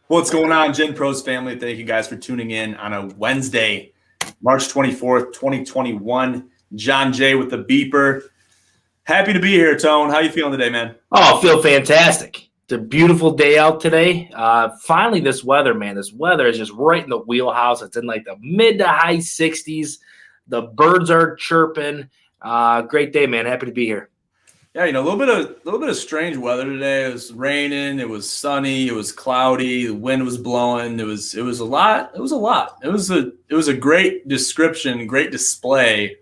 What's going on, Gen Pros family? Thank you guys for tuning in on a Wednesday, March 24th, 2021. John Jay with the beeper. Happy to be here, Tone. How you feeling today, man? Oh, I feel fantastic. It's a beautiful day out today. Finally, this weather, man. This weather is just right in the wheelhouse. It's in like the mid to high 60s. The birds are chirping. Great day, man. Happy to be here. Yeah, a little bit of strange weather today. It was raining. It was sunny. It was cloudy. The wind was blowing. It was a lot. It was a great description, great display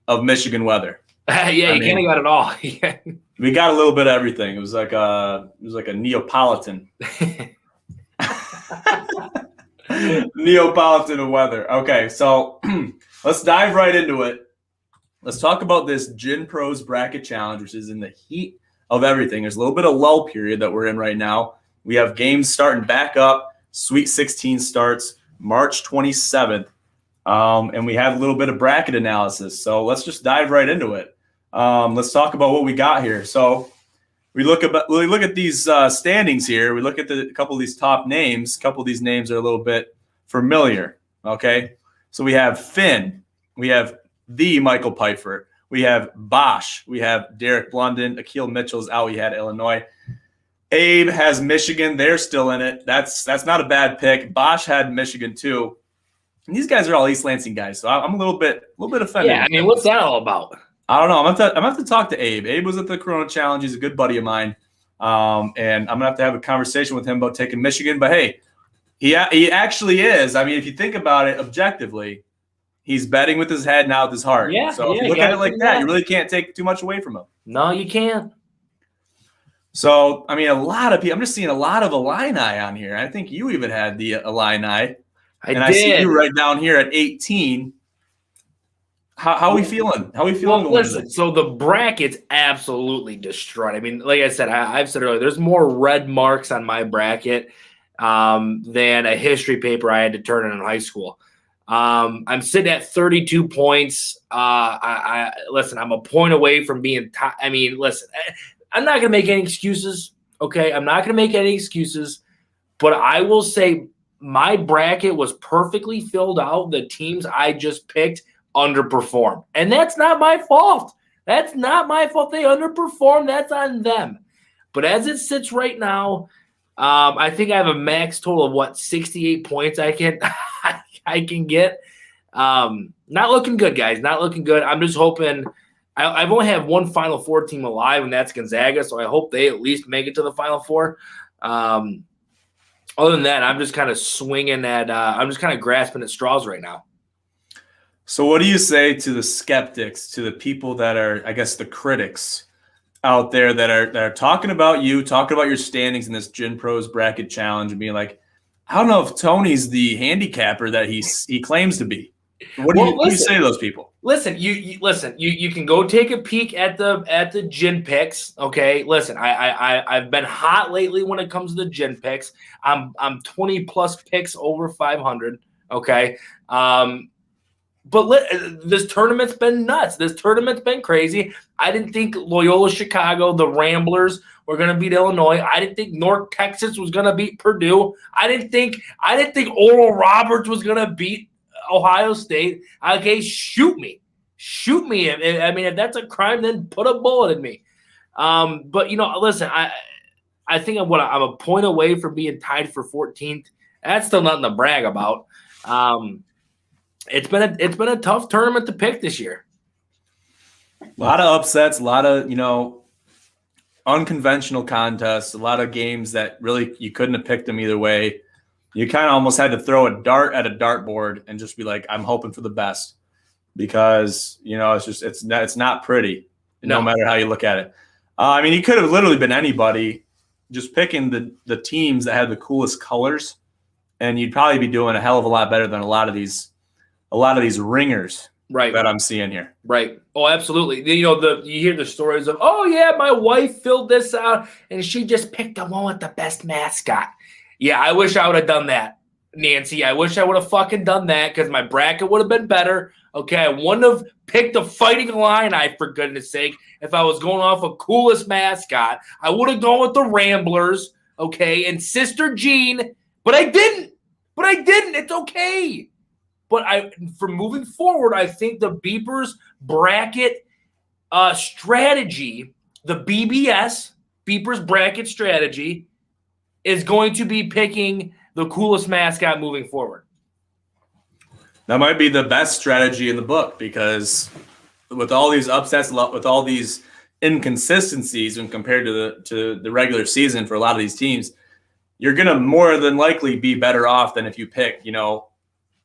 of Michigan weather. Yeah, you kind of got it all. We got a little bit of everything. It was like a Neapolitan. Neapolitan of weather. Okay, so let's dive right into it. Let's talk about this Gen Pros Bracket Challenge, which is in the heat of everything. There's a little bit of lull period that we're in right now. We have games starting back up. Sweet 16 starts March 27th. And we have a little bit of bracket analysis. So let's just dive right into it. Let's talk about what we got here. So we look at these standings here. We look at a couple of these top names. A couple of these names are a little bit familiar. Okay, so we have Finn. We have the Michael Pfeiffer. We have Bosch. We have Derek Blunden. Akil Mitchell's out. We had Illinois. Abe has Michigan. They're still in it. That's not a bad pick. Bosch had Michigan too. And these guys are all East Lansing guys, so I'm a little bit offended. Yeah, I mean, what's that all about? I don't know. I'm gonna have to talk to Abe. Abe was at the Corona Challenge. He's a good buddy of mine, and I'm gonna have a conversation with him about taking Michigan. But hey, he actually is. I mean, if you think about it objectively, he's betting with his head, not with his heart. Yeah. So if you look at it like that, you really can't take too much away from him. No, you can't. So I mean, a lot of people. I'm just seeing a lot of Illini on here. I think you even had the Illini. I see you right down here at 18. How are we feeling? How are we feeling? Well, listen, so the bracket's absolutely destroyed. I mean, like I said, I've said earlier, there's more red marks on my bracket than a history paper I had to turn in high school. I'm sitting at 32 points. Listen, I'm a point away from being listen, I'm not going to make any excuses, okay? I'm not going to make any excuses, but I will say my bracket was perfectly filled out. The teams I just picked underperformed. And that's not my fault. That's not my fault. They underperformed. That's on them. But as it sits right now, I think I have a max total of 68 points I can get. Not looking good, guys. Not looking good. I'm just hoping I've only had one Final Four team alive, and that's Gonzaga. So I hope they at least make it to the Final Four. Other than that, I'm just kind of swinging at I'm just kind of grasping at straws right now. So what do you say to the skeptics, to the people that are, I guess, the critics out there that are talking about you, talking about your standings in this Gen Pros Bracket Challenge and being like, I don't know if Tony's the handicapper that he claims to be. What do you say to those people? Listen, you can go take a peek at the Gen picks. Okay, listen, I've been hot lately when it comes to the Gen picks. I'm 20 plus picks over 500. Okay, but this tournament's been nuts. This tournament's been crazy. I didn't think Loyola Chicago, the Ramblers, were going to beat Illinois. I didn't think North Texas was going to beat Purdue. I didn't think Oral Roberts was going to beat Ohio State. Okay, shoot me. I mean, if that's a crime, then put a bullet in me. But listen, I think I'm a point away from being tied for 14th. That's still nothing to brag about. It's been a tough tournament to pick this year. A lot of upsets, a lot of unconventional contests, a lot of games that really you couldn't have picked them either way. You kind of almost had to throw a dart at a dartboard and just be like, I'm hoping for the best, because it's not pretty, no matter how you look at it. I mean, you could have literally been anybody, just picking the teams that had the coolest colors, and you'd probably be doing a hell of a lot better than a lot of these ringers that I'm seeing here. Right. Oh, absolutely. You hear the stories of, oh yeah, my wife filled this out and she just picked the one with the best mascot. Yeah, I wish I would have done that, Nancy. I wish I would have fucking done that, because my bracket would have been better. Okay, I wouldn't have picked the Fighting Illini, for goodness sake. If I was going off a coolest mascot, I would have gone with the Ramblers. Okay, and Sister Jean But I didn't. It's okay. But for moving forward, I think the Beepers bracket strategy, the BBS, Beepers bracket strategy, is going to be picking the coolest mascot moving forward. That might be the best strategy in the book, because with all these upsets, with all these inconsistencies when compared to the regular season for a lot of these teams, you're going to more than likely be better off than if you pick,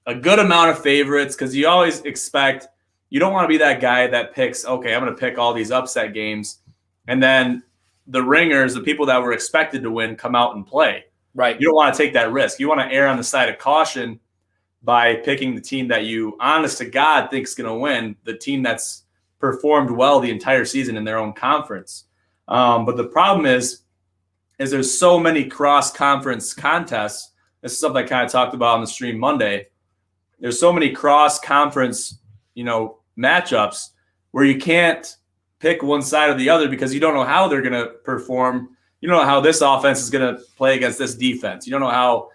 a good amount of favorites, because you always expect, you don't want to be that guy that picks, okay, I'm going to pick all these upset games, and then the ringers, the people that were expected to win, come out and play. Right. You don't want to take that risk. You want to err on the side of caution by picking the team that you, honest to God, think is going to win, the team that's performed well the entire season in their own conference. But the problem is there's so many cross-conference contests. This is something I kind of talked about on the stream Monday. There's so many cross-conference, matchups where you can't pick one side or the other, because you don't know how they're going to perform. You don't know how this offense is going to play against this defense. You don't know how,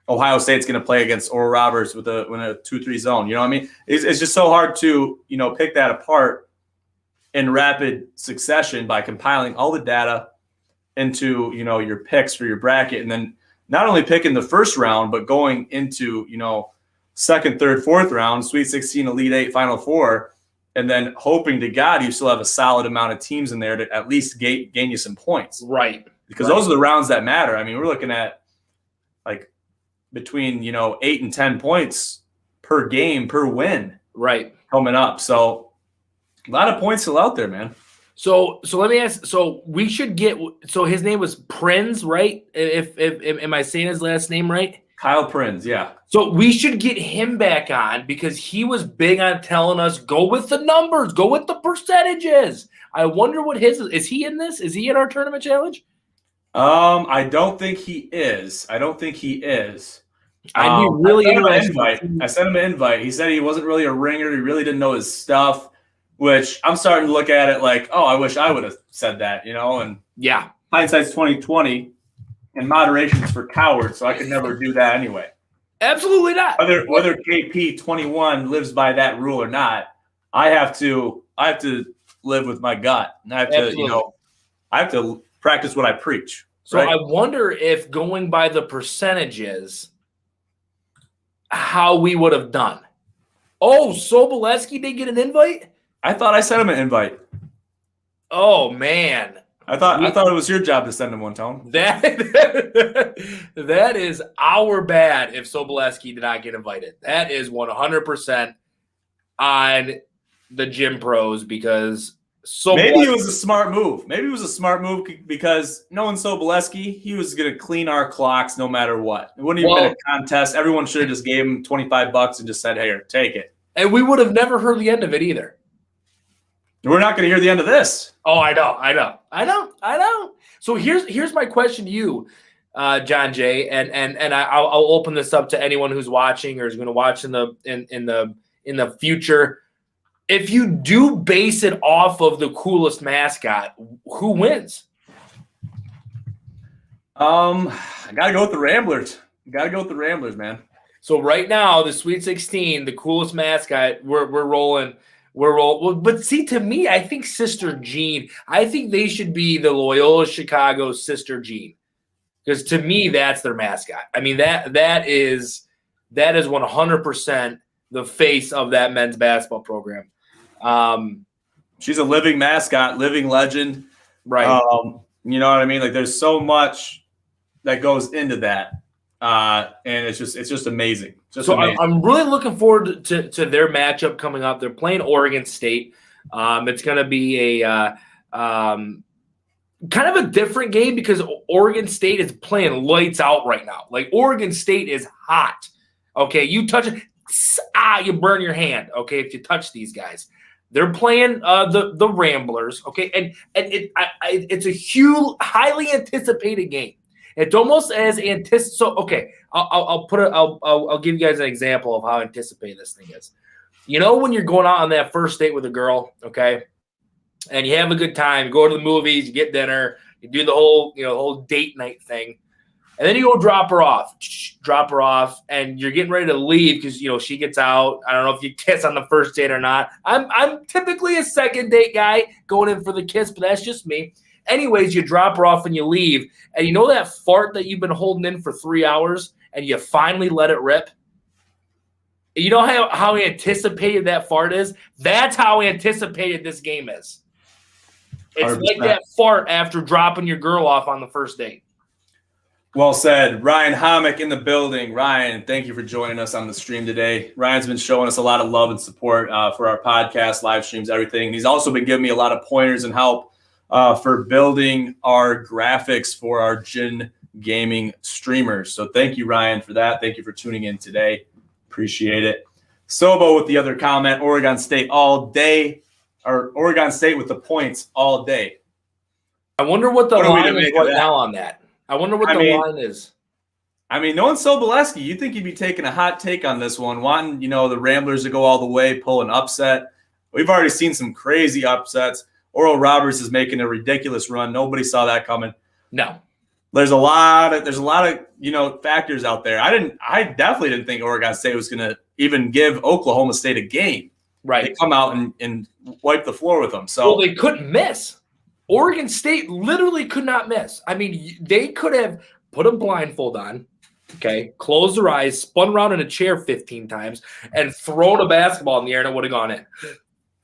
Ohio State's going to play against Oral Roberts with a 2-3 zone. You know what I mean? It's just so hard to, pick that apart in rapid succession by compiling all the data into, your picks for your bracket. And then not only picking the first round, but going into, second, third, fourth round, Sweet 16, Elite 8, Final Four, and then hoping to God you still have a solid amount of teams in there to at least gain you some points. Right. Because those are the rounds that matter. I mean, we're looking at like between, 8 and 10 points per game, per win. Right. Coming up. So a lot of points still out there, man. So let me ask. So we should get. So his name was Prinz, right? If am I saying his last name right? Kyle Prinz, yeah. So we should get him back on, because he was big on telling us, go with the numbers, go with the percentages. I wonder what his is. He in this? Is he in our tournament challenge? I don't think he is. I'd be really interested. I sent him an invite. He said he wasn't really a ringer. He really didn't know his stuff, which I'm starting to look at it like, oh, I wish I would have said that, and yeah, hindsight's 20/20, and moderation's for cowards, so I could never do that anyway. Absolutely not. Whether KP 21 lives by that rule or not, I have to live with my gut, and I have to, I have to practice what I preach. So right? I wonder if, going by the percentages, how we would have done. Oh, Soboleski did get an invite? I thought I sent him an invite. Oh man. I thought it was your job to send him one, Tone. That is our bad if Soboleski did not get invited. That is 100% on the Gym Pros, because maybe it was a smart move. Because knowing Soboleski, he was going to clean our clocks no matter what. It wouldn't even been a contest. Everyone should have just gave him $25 and just said, "Hey, take it." And we would have never heard the end of it either. We're not going to hear the end of this. Oh, I know. So here's my question to you, John Jay, and I'll open this up to anyone who's watching or is going to watch in the future. If you do base it off of the coolest mascot, who wins? I gotta go with the Ramblers. Man. So right now, the Sweet 16, the coolest mascot, we're rolling. But see, to me, I think Sister Jean. I think they should be the Loyola Chicago Sister Jean, because to me, that's their mascot. I mean, that is 100% the face of that men's basketball program. She's a living mascot, living legend. Right. You know what I mean? Like, there's so much that goes into that. And it's just amazing. Amazing. I'm really looking forward to their matchup coming up. They're playing Oregon State. It's going to be a kind of a different game, because Oregon State is playing lights out right now. Like, Oregon State is hot. Okay, you touch it, you burn your hand. Okay, if you touch these guys. They're playing the Ramblers. Okay, and it's a huge, highly anticipated game. It's almost as anticipated. So, okay, I'll give you guys an example of how anticipated this thing is. When you're going out on that first date with a girl, okay, and you have a good time, you go to the movies, you get dinner, you do the whole date night thing, And then you go drop her off, and you're getting ready to leave because she gets out. I don't know if you kiss on the first date or not. I'm typically a second date guy going in for the kiss, but that's just me. Anyways, you drop her off and you leave, and you know that fart that you've been holding in for 3 hours, and you finally let it rip. You know how anticipated that fart is? That's how anticipated this game is. It's 100%. Like that fart after dropping your girl off on the first date. Well said. Ryan Homick in the building. Ryan, thank you for joining us on the stream today. Ryan's been showing us a lot of love and support for our podcast, live streams, everything. He's also been giving me a lot of pointers and help for building our graphics for our Gin Gaming streamers. So thank you, Ryan, for that. Thank you for tuning in today. Appreciate it. Sobo with the other comment, Oregon State all day, or Oregon State with the points all day. I wonder what the line is right now on that. I wonder what the line is. I mean, knowing Sobolewski, you'd think he'd be taking a hot take on this one, wanting, the Ramblers to go all the way, pull an upset. We've already seen some crazy upsets. Oral Roberts is making a ridiculous run. Nobody saw that coming. No. There's a lot of factors out there. I definitely didn't think Oregon State was going to even give Oklahoma State a game. Right. They come out and wipe the floor with them. So they couldn't miss. Oregon State literally could not miss. I mean, they could have put a blindfold on, okay, closed their eyes, spun around in a chair 15 times, and thrown a basketball in the air and it would have gone in.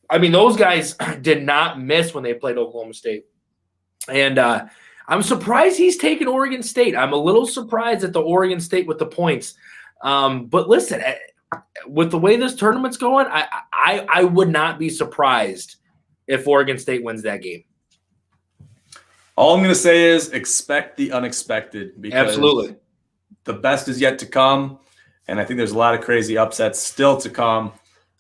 I mean, those guys did not miss when they played Oklahoma State. And I'm surprised he's taken Oregon State. I'm a little surprised at the Oregon State with the points. But listen, with the way this tournament's going, I would not be surprised if Oregon State wins that game. All I'm going to say is expect the unexpected, because absolutely the best is yet to come, and I think there's a lot of crazy upsets still to come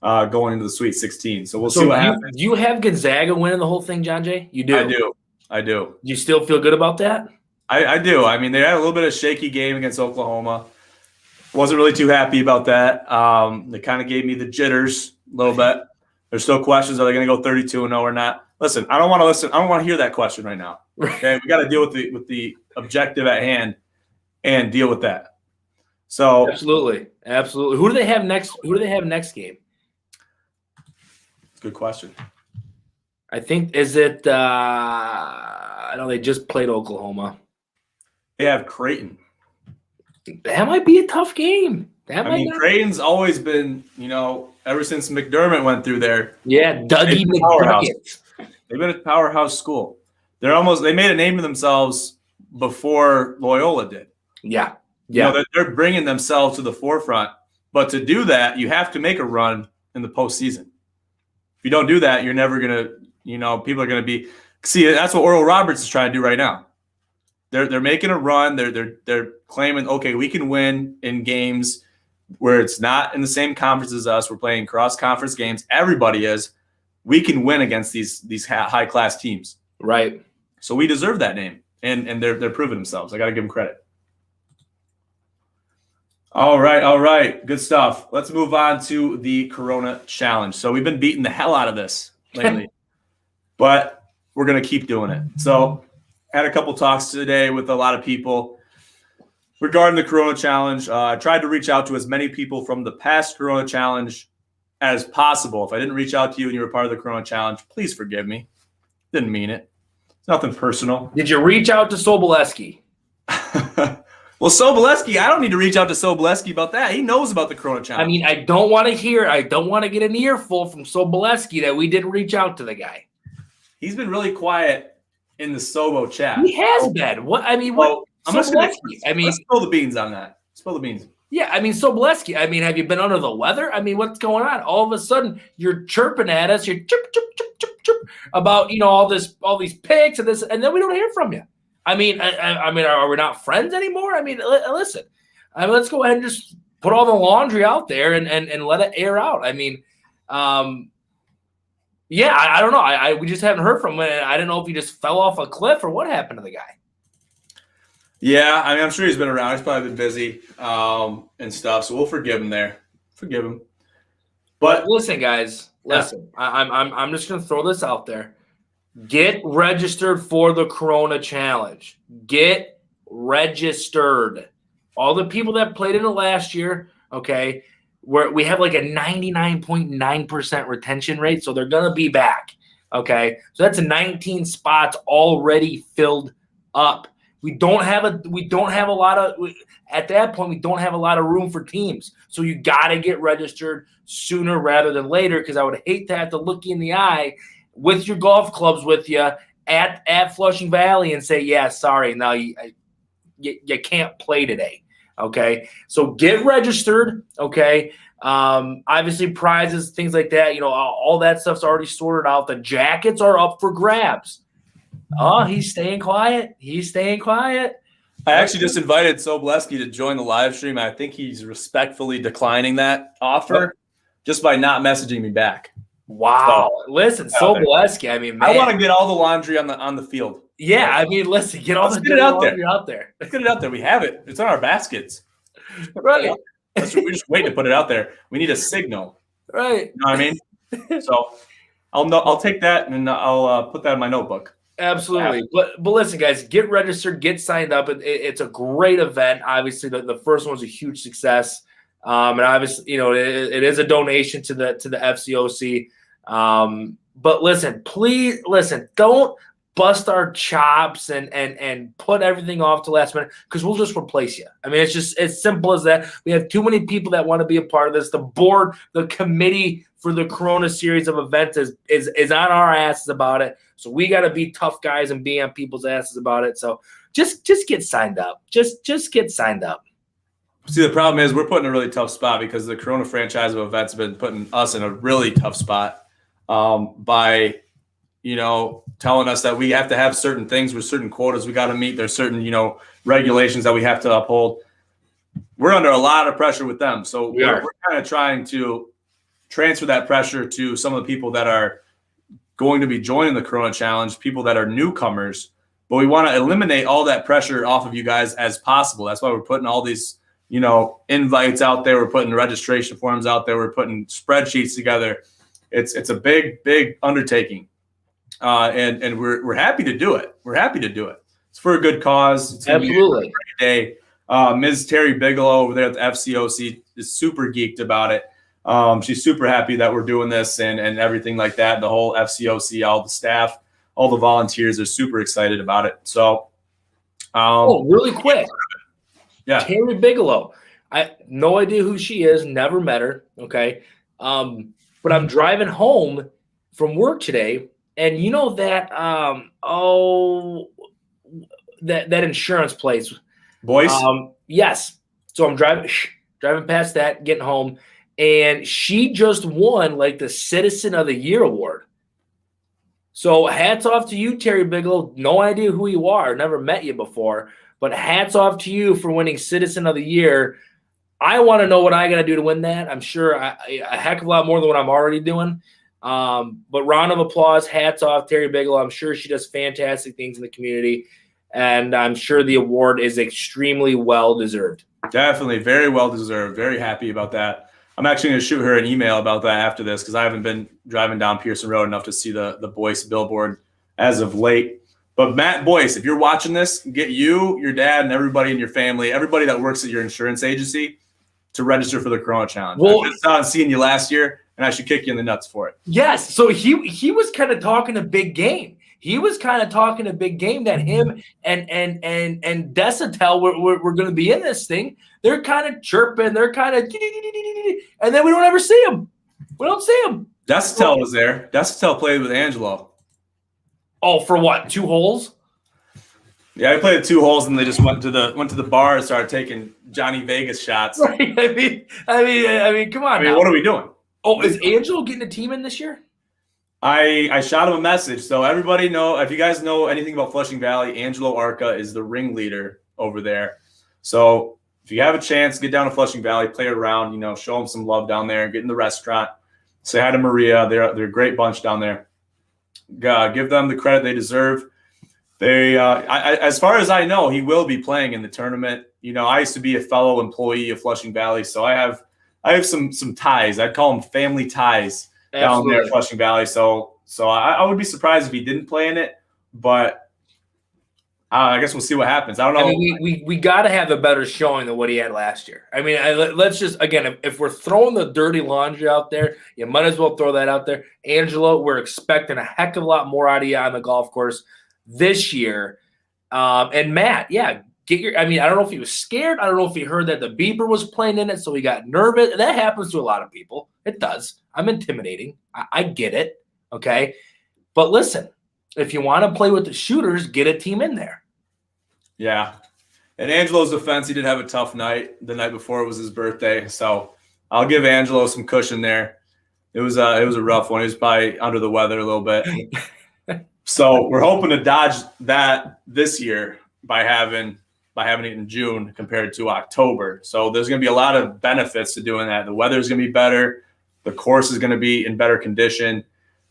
going into the Sweet 16. So we'll see what happens. Do you have Gonzaga winning the whole thing, John Jay? You do? I do. You still feel good about that? I do. I mean, they had a little bit of a shaky game against Oklahoma. Wasn't really too happy about that. They kind of gave me the jitters a little bit. There's still questions. Are they going to go 32-0 or not? Listen, I don't want to listen. I don't want to hear that question right now. Okay, we got to deal with the objective at hand and deal with that. So absolutely. Who do they have next game? Good question. I think I know they just played Oklahoma. They have Creighton. That might be a tough game. Creighton's always been, ever since McDermott went through there. Yeah, Dougie McDermott. They've been a powerhouse school. They made a name for themselves before Loyola did. Yeah. They're bringing themselves to the forefront. But to do that, you have to make a run in the postseason. If you don't do that, you're never going to, people are going to be – see, that's what Oral Roberts is trying to do right now. They're making a run. They're claiming, okay, we can win in games where it's not in the same conference as us. We're playing cross-conference games. Everybody is. We can win against these high-class teams. Right. So we deserve that name, and they're proving themselves. I got to give them credit. All right. Good stuff. Let's move on to the Corona Challenge. So we've been beating the hell out of this lately, but we're going to keep doing it. So had a couple talks today with a lot of people regarding the Corona Challenge. I tried to reach out to as many people from the past Corona Challenge as possible. If I didn't reach out to you and you were part of the Corona Challenge, please forgive me. Didn't mean it. It's nothing personal. Did you reach out to Sobolewski? Well, Sobolewski, I don't need to reach out to Sobolewski about that. He knows about the Corona Challenge. I mean, I don't want to get an earful from Sobolewski that we didn't reach out to the guy. He's been really quiet in the Sobo chat. He has been. What? I'm just going to let's spill the beans on that. Spill the beans. Yeah, Sobolewski, have you been under the weather? What's going on? All of a sudden, you're chirping at us. You're chirp, chirp, chirp, chirp, chirp about, all these picks and this, and then we don't hear from you. Are we not friends anymore? Listen, let's go ahead and just put all the laundry out there and let it air out. I don't know. We just haven't heard from him. I don't know if he just fell off a cliff or what happened to the guy. Yeah, I'm sure he's been around. He's probably been busy and stuff, so we'll forgive him there. Forgive him. But listen, guys, I'm just going to throw this out there. Get registered for the Corona Challenge. Get registered. All the people that played in it last year, okay, we have like a 99.9% retention rate, so they're going to be back, okay? So that's 19 spots already filled up. We don't have a lot of at that point we don't have a lot of room for teams. So you got to get registered sooner rather than later, because I would hate to have to look you in the eye with your golf clubs with you at Flushing Valley and say, yeah, sorry, no, you can't play today. Okay, so get registered. Okay, obviously prizes, things like that. All that stuff's already sorted out. The jackets are up for grabs. Oh, he's staying quiet. I actually just invited Sobleski to join the live stream. I think he's respectfully declining that offer just by not messaging me back. Wow. Listen, Sobleski, I mean, man. I want to get all the laundry on the field. Yeah, I mean, listen, get all Let's the get it out there. out there. Let's get it out there. We have it. It's on our baskets. Right. We're just waiting to put it out there. We need a signal. Right. You know what I mean? So I'll take that and I'll put that in my notebook. Absolutely. But listen, guys, get registered, get signed up. It's a great event. Obviously, the first one was a huge success. And obviously, it is a donation to the FCOC. But listen, please listen, don't bust our chops and put everything off to last minute, because we'll just replace you. I mean, it's just as simple as that. We have too many people that want to be a part of this. The board, the committee for the Corona series of events is on our asses about it. So we got to be tough guys and be on people's asses about it. So just get signed up. Just get signed up. See, the problem is we're put in a really tough spot because the Corona franchise of events have been putting us in a really tough spot by telling us that we have to have certain things with certain quotas we got to meet. There's certain, regulations that we have to uphold. We're under a lot of pressure with them. So we're kind of trying to transfer that pressure to some of the people that are going to be joining the Corona Challenge, people that are newcomers. But we want to eliminate all that pressure off of you guys as possible. That's why we're putting all these, invites out there. We're putting registration forms out there. We're putting spreadsheets together. It's a big, big undertaking. And we're happy to do it. We're happy to do it. It's for a good cause. It's absolutely a great day. Ms. Terry Bigelow over there at the FCOC is super geeked about it. She's super happy that we're doing this and everything like that. The whole FCOC, all the staff, all the volunteers are super excited about it. So, really quick. Yeah. Terry Bigelow. I no idea who she is. Never met her. Okay. But I'm driving home from work today. And you know that that insurance place, Boyce? Yes. So I'm driving past that, getting home, and she just won like the Citizen of the Year award. So hats off to you, Terry Bigelow. No idea who you are, never met you before, but hats off to you for winning Citizen of the Year. I want to know what I got to do to win that. I'm sure a heck of a lot more than what I'm already doing. But round of applause, hats off, Terry Bigelow. I'm sure she does fantastic things in the community, and I'm sure the award is extremely well-deserved. Definitely, very well-deserved. Very happy about that. I'm actually going to shoot her an email about that after this because I haven't been driving down Pearson Road enough to see the Boyce billboard as of late. But Matt Boyce, if you're watching this, get you, your dad, and everybody in your family, everybody that works at your insurance agency to register for the Corona Challenge. Well, I just saw seeing you last year, and I should kick you in the nuts for it. Yes. So he was kind of talking a big game. He was kind of talking a big game that him and Desatel were going to be in this thing. They're kind of chirping. They're kind of, and then we don't ever see him. We don't see him. Desatel was there. Desatel played with Angelo. Oh, for what? 2 holes? Yeah, I played 2 holes, and they just went to the bar and started taking Johnny Vegas shots. Right. I mean, come on. What are we doing? Oh, is Angelo getting a team in this year? I shot him a message. So everybody know, if you guys know anything about Flushing Valley, Angelo Arca is the ringleader over there. So if you have a chance, get down to Flushing Valley, play around, show them some love down there, get in the restaurant, say hi to Maria. They're a great bunch down there. Give them the credit they deserve. They, as far as I know, he will be playing in the tournament. I used to be a fellow employee of Flushing Valley, so I have some ties. I'd call them family ties. Absolutely. Down there at Flushing Valley. So I would be surprised if he didn't play in it, but I guess we'll see what happens. I don't know. I mean, we got to have a better showing than what he had last year. I mean, let's just, again, if we're throwing the dirty laundry out there, you might as well throw that out there. Angelo, we're expecting a heck of a lot more out of you on the golf course this year. And Matt, yeah, I mean, I don't know if he was scared. I don't know if he heard that the beeper was playing in it, so he got nervous. That happens to a lot of people. It does. I'm intimidating. I get it. Okay. But listen, if you want to play with the shooters, get a team in there. Yeah. In Angelo's defense, he did have a tough night. The night before it was his birthday. So I'll give Angelo some cushion there. It was a rough one. He was probably under the weather a little bit. So we're hoping to dodge that this year by having it in June compared to October. So there's going to be a lot of benefits to doing that. The weather is going to be better. The course is going to be in better condition.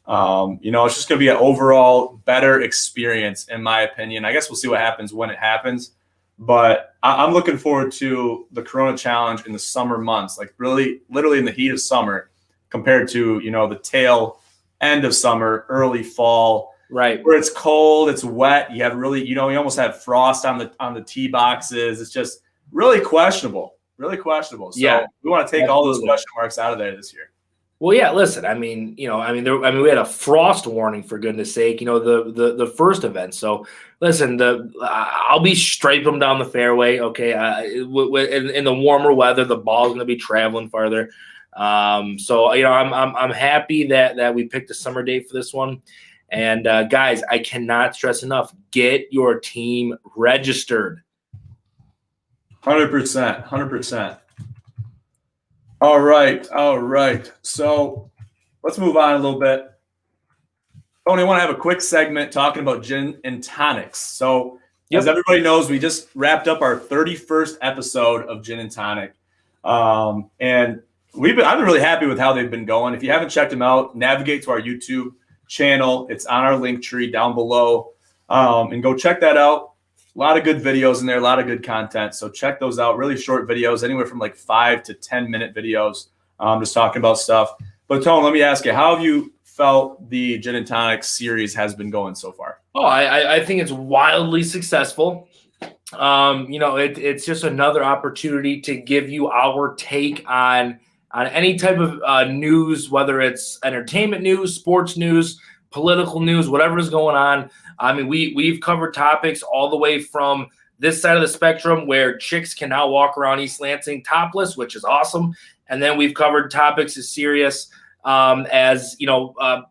It's just going to be an overall better experience, in my opinion. I guess we'll see what happens when it happens. But I'm looking forward to the Corona Challenge in the summer months, like really, literally in the heat of summer compared to, the tail end of summer, early fall. Right. Where it's cold, it's wet. You have really, you almost have frost on the tee boxes. It's just really questionable. Really questionable. So yeah, we want to take all those question marks out of there this year. Well, yeah, listen, we had a frost warning, for goodness sake, the first event. So listen, I'll be striping them down the fairway. Okay. In the warmer weather, the ball's going to be traveling farther. So I'm happy that we picked a summer date for this one. And guys, I cannot stress enough, get your team registered. 100%. 100%. All right. So let's move on a little bit. Tony, I want to have a quick segment talking about gin and tonics. So as everybody knows, we just wrapped up our 31st episode of Gin and Tonic. And I've been really happy with how they've been going. If you haven't checked them out, navigate to our YouTube channel. It's on our link tree down below. And go check that out. A lot of good videos in there, a lot of good content. So check those out. Really short videos, anywhere from like 5 to 10-minute videos, just talking about stuff. But Tone, let me ask you, how have you felt the Gin and Tonic series has been going so far? Oh, I think it's wildly successful. It's just another opportunity to give you our take on any type of news, whether it's entertainment news, sports news, political news, whatever is going on. I mean, we've covered topics all the way from this side of the spectrum where chicks can now walk around East Lansing topless, which is awesome. And then we've covered topics as serious as, PGA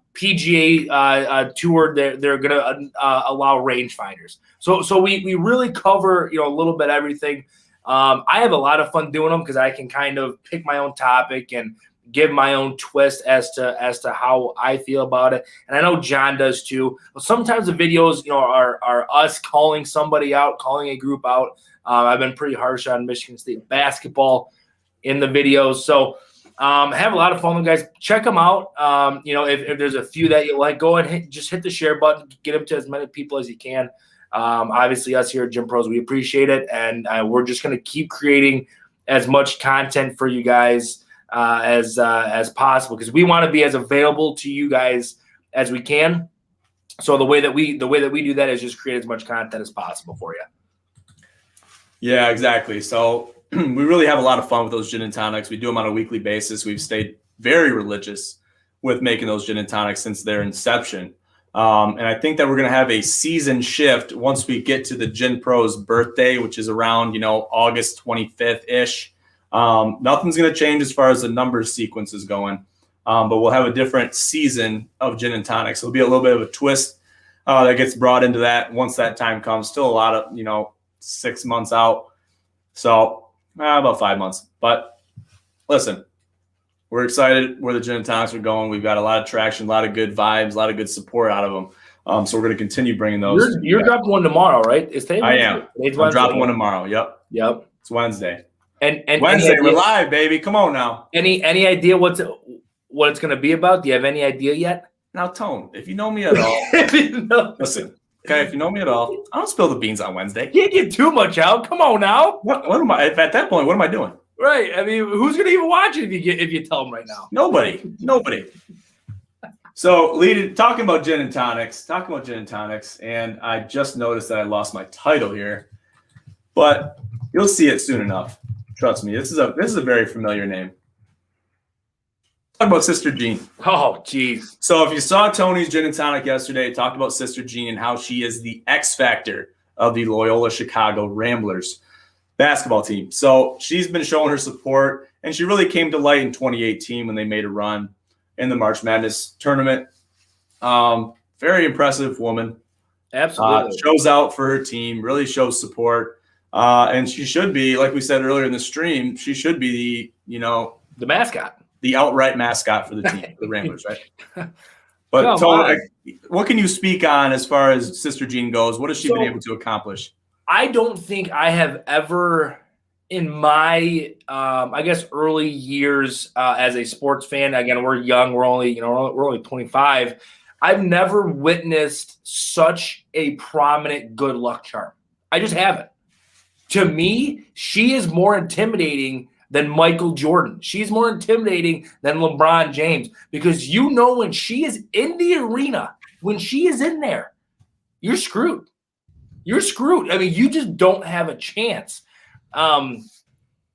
Tour, they're going to allow rangefinders. So we really cover, a little bit everything. I have a lot of fun doing them because I can kind of pick my own topic and give my own twist as to how I feel about it. And I know John does too. Sometimes the videos, are us calling somebody out, calling a group out. I've been pretty harsh on Michigan State basketball in the videos. So have a lot of fun with them, guys. Check them out. If there's a few that you like, go and just hit the share button, get them to as many people as you can. Obviously us here at Gym Pros, we appreciate it. And we're just going to keep creating as much content for you guys as possible, because we want to be as available to you guys as we can. So the way that we do that is just create as much content as possible for you. Yeah, exactly. So we really have a lot of fun with those gin and tonics. We do them on a weekly basis. We've stayed very religious with making those gin and tonics since their inception. And I think that we're going to have a season shift once we get to the Gin Pros birthday, which is around, August 25th-ish. Nothing's going to change as far as the numbers sequence is going, but we'll have a different season of gin and tonics. So it'll be a little bit of a twist that gets brought into that once that time comes. Still a lot of, 6 months out. So about 5 months. But listen, we're excited where the gin and tonics are going. We've got a lot of traction, a lot of good vibes, a lot of good support out of them. So we're going to continue bringing those. You're dropping one tomorrow, right? Is today Wednesday? I am. I'm dropping one tomorrow. Yep. It's Wednesday. And Wednesday, we're live, baby. Come on now. Any idea what it's going to be about? Do you have any idea yet? Now, Tone, if you know me at all, listen. Okay, if you know me at all, I don't spill the beans on Wednesday. You can't get too much out. Come on now. What am I? At that point, what am I doing? Right. I mean, who's going to even watch it if you tell them right now? Nobody. So, talking about gin and tonics, and I just noticed that I lost my title here, but you'll see it soon enough. Trust me, this is a very familiar name. Talk about Sister Jean. Oh, geez. So, if you saw Tony's gin and tonic yesterday, it talked about Sister Jean and how she is the X factor of the Loyola Chicago Ramblers basketball team. So, she's been showing her support, and she really came to light in 2018 when they made a run in the March Madness tournament. Very impressive woman. Absolutely. Shows out for her team, really shows support. And she should be, like we said earlier in the stream, she should be the mascot. The outright mascot for the team, the Ramblers, right? But Tony, what can you speak on as far as Sister Jean goes? What has she been able to accomplish? I don't think I have ever in my, I guess, early years as a sports fan, again, we're young, we're only 25. I've never witnessed such a prominent good luck charm. I just haven't. To me, she is more intimidating than Michael Jordan. She's more intimidating than LeBron James because when she is in the arena, when she is in there, you're screwed. You're screwed. I mean, you just don't have a chance.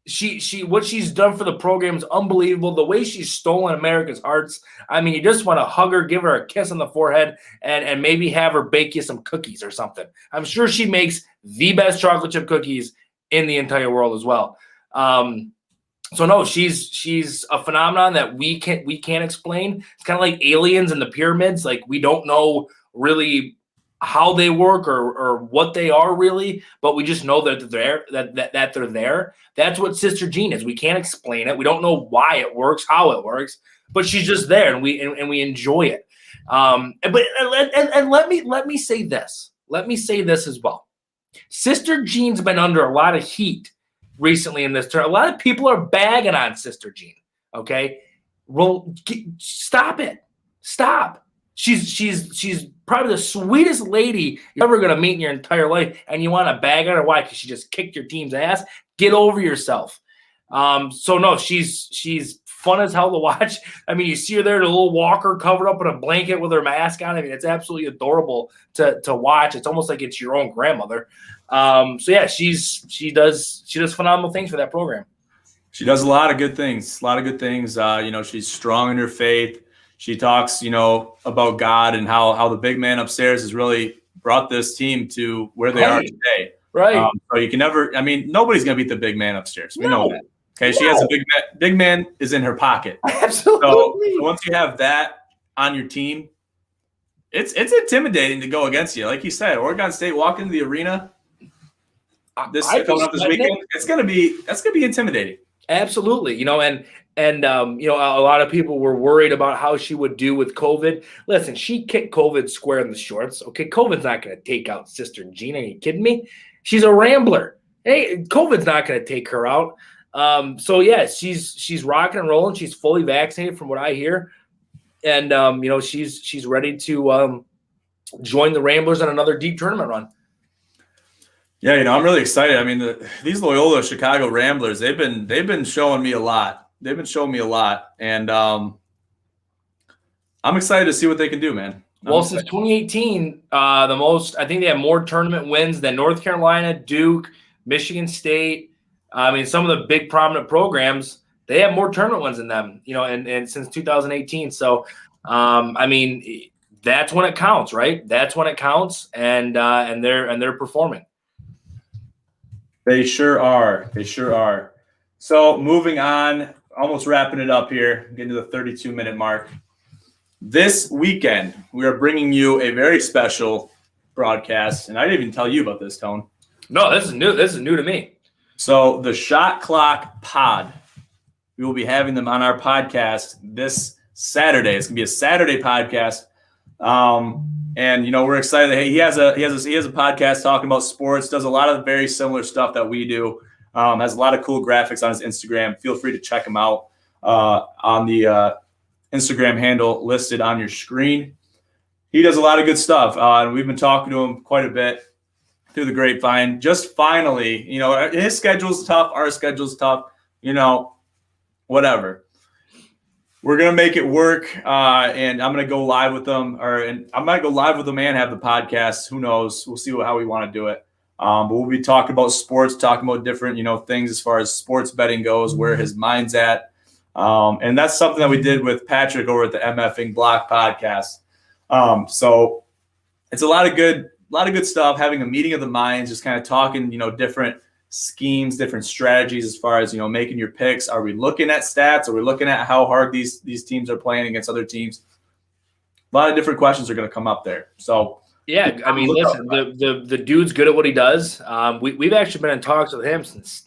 She what she's done for the program is unbelievable. The way she's stolen America's hearts. I mean, you just want to hug her, give her a kiss on the forehead, and maybe have her bake you some cookies or something. I'm sure she makes the best chocolate chip cookies in the entire world as well. So no, she's a phenomenon that we can't explain. It's kind of like aliens in the pyramids. Like we don't know really how they work or what they are really, but we just know that they're there, that they're there. That's what Sister Jean is. We can't explain it. We don't know why it works, how it works, but she's just there, and we enjoy it. But let me say this. Let me say this as well. Sister Jean's been under a lot of heat recently in this turn. A lot of people are bagging on Sister Jean. Okay, well, stop it. Stop. She's probably the sweetest lady you're ever going to meet in your entire life, and you want to bag on her. Why? Because she just kicked your team's ass. Get over yourself. So no, she's fun as hell to watch. I mean, you see her there in a little walker covered up in a blanket with her mask on. I mean, it's absolutely adorable to watch. It's almost like it's your own grandmother. So yeah, she does phenomenal things for that program. She does a lot of good things. She's strong in her faith. She talks, about God and how the big man upstairs has really brought this team to where they are today. Right. So you can never, nobody's going to beat the big man upstairs. We know that. Okay. She has a big man is in her pocket. Absolutely. So once you have that on your team, it's intimidating to go against you. Like you said, Oregon State walk into the arena coming up this weekend. That's going to be intimidating. Absolutely. And a lot of people were worried about how she would do with COVID. Listen, she kicked COVID square in the shorts. Okay, COVID's not going to take out Sister Jean. Are you kidding me? She's a Rambler. Hey, COVID's not going to take her out. So yeah, she's rocking and rolling. She's fully vaccinated, from what I hear, and she's ready to join the Ramblers on another deep tournament run. Yeah, I'm really excited. I mean, these Loyola Chicago Ramblers, they've been showing me a lot. And I'm excited to see what they can do, man. Since 2018, I think they have more tournament wins than North Carolina, Duke, Michigan State. I mean, some of the big prominent programs, they have more tournament wins than them, and since 2018. So, I mean, that's when it counts, right? That's when it counts, and they're performing. They sure are. So moving on, almost wrapping it up here, getting to the 32-minute mark. This weekend, we are bringing you a very special broadcast, and I didn't even tell you about this, Tone. No, this is new. This is new to me. So the Shot Clock Pod, we will be having them on our podcast this Saturday. It's gonna be a Saturday podcast, and we're excited. He has a podcast talking about sports. Does a lot of very similar stuff that we do. Has a lot of cool graphics on his Instagram. Feel free to check him out on the Instagram handle listed on your screen. He does a lot of good stuff, and we've been talking to him quite a bit through the grapevine. Just finally, his schedule's tough, our schedule's tough, whatever. We're gonna make it work, and I'm gonna go live with them, and I might go live with them and have the podcast. Who knows? We'll see how we want to do it. But we'll be talking about sports, talking about different, things as far as sports betting goes, where his mind's at, and that's something that we did with Patrick over at the MFing Block podcast. So it's a lot of good stuff. Having a meeting of the minds, just kind of talking, different schemes, different strategies as far as making your picks. Are we looking at stats? Are we looking at how hard these teams are playing against other teams? A lot of different questions are going to come up there. So yeah, I mean, listen, the dude's good at what he does. We've actually been in talks with him since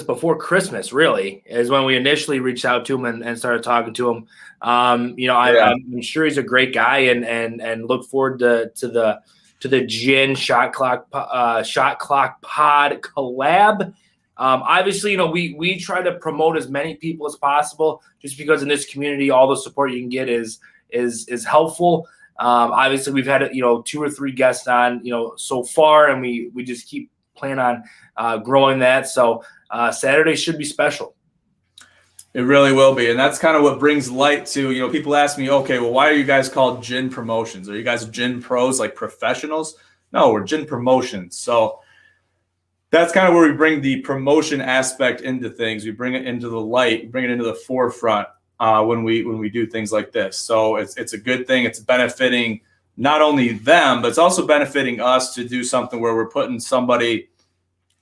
before Christmas. Really, is when we initially reached out to him and started talking to him. I'm sure he's a great guy, and look forward to the Gin Shot Clock Pod collab. Obviously, we try to promote as many people as possible, just because in this community, all the support you can get is helpful. Obviously, we've had 2 or 3 guests on so far, and we just keep planning on growing that. So Saturday should be special. It really will be. And that's kind of what brings light to, people ask me, okay, well, why are you guys called Gin Promotions? Are you guys Gin Pros, like professionals? No, we're Gin Promotions. So that's kind of where we bring the promotion aspect into things. We bring it into the light, bring it into the forefront when we do things like this. So it's a good thing. It's benefiting not only them, but it's also benefiting us to do something where we're putting somebody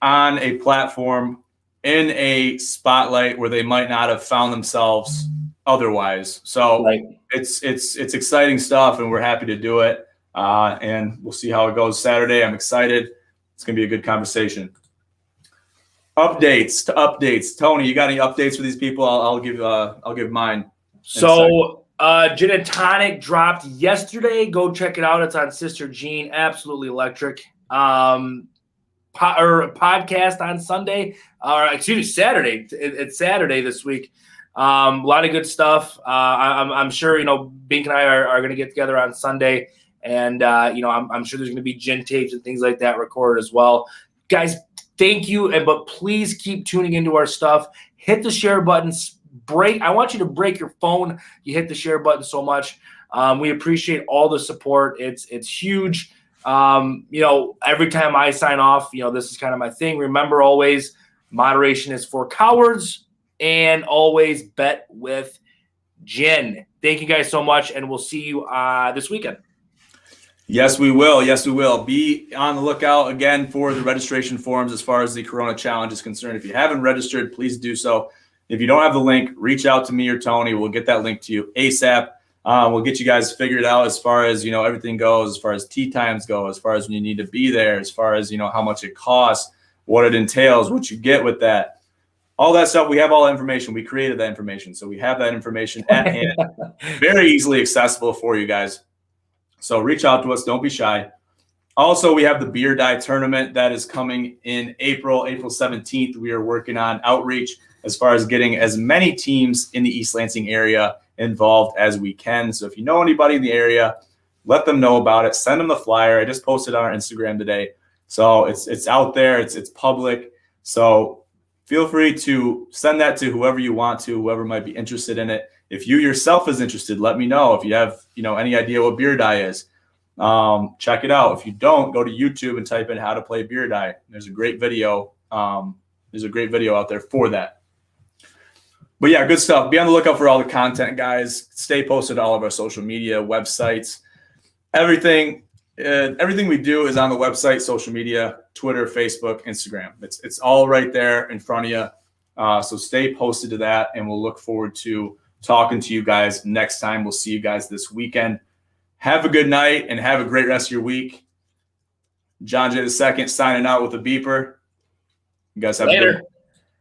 on a platform in a spotlight where they might not have found themselves otherwise. So right. It's exciting stuff, and we're happy to do it. And we'll see how it goes Saturday. I'm excited. It's going to be a good conversation. Updates. Tony, you got any updates for these people? I'll give mine. So Gin and Tonic dropped yesterday. Go check it out. It's on Sister Jean. Absolutely electric. Podcast on Sunday, or excuse me, Saturday. It's Saturday this week. A lot of good stuff. I'm sure Bink and I are going to get together on Sunday, and I'm sure there's going to be gin tapes and things like that recorded as well. Guys, thank you, but please keep tuning into our stuff. Hit the share button. I want you to break your phone. You hit the share button so much. We appreciate all the support. It's huge. Every time I sign off, this is kind of my thing. Remember, always, moderation is for cowards, and always bet with gin. Thank you guys so much, and we'll see you this weekend. Yes, we will. Be on the lookout again for the registration forms as far as the Corona Challenge is concerned. If you haven't registered, please do so. If you don't have the link, reach out to me or Tony. We'll get that link to you ASAP. We'll get you guys figured out as far as, everything goes, as far as tee times go, as far as when you need to be there, as far as, how much it costs, what it entails, what you get with that. All that stuff, we have all that information. We created that information. So we have that information at hand, very easily accessible for you guys. So reach out to us. Don't be shy. Also, we have the Beer Die tournament that is coming in April 17th. We are working on outreach as far as getting as many teams in the East Lansing area involved as we can. So if you know anybody in the area, let them know about it. Send them the flyer. I just posted on our Instagram today. So it's out there. It's public. So feel free to send that to whoever you want to, whoever might be interested in it. If you yourself is interested, let me know. If you have, any idea what Beer Die is, check it out. If you don't, go to YouTube and type in how to play Beer Die. There's a great video. There's a great video out there for that. But yeah, good stuff. Be on the lookout for all the content, guys. Stay posted to all of our social media, websites, everything. Everything we do is on the website, social media, Twitter, Facebook, Instagram. It's all right there in front of you. So stay posted to that, and we'll look forward to talking to you guys next time. We'll see you guys this weekend. Have a good night and have a great rest of your week. John J. II signing out with a beeper. You guys have a good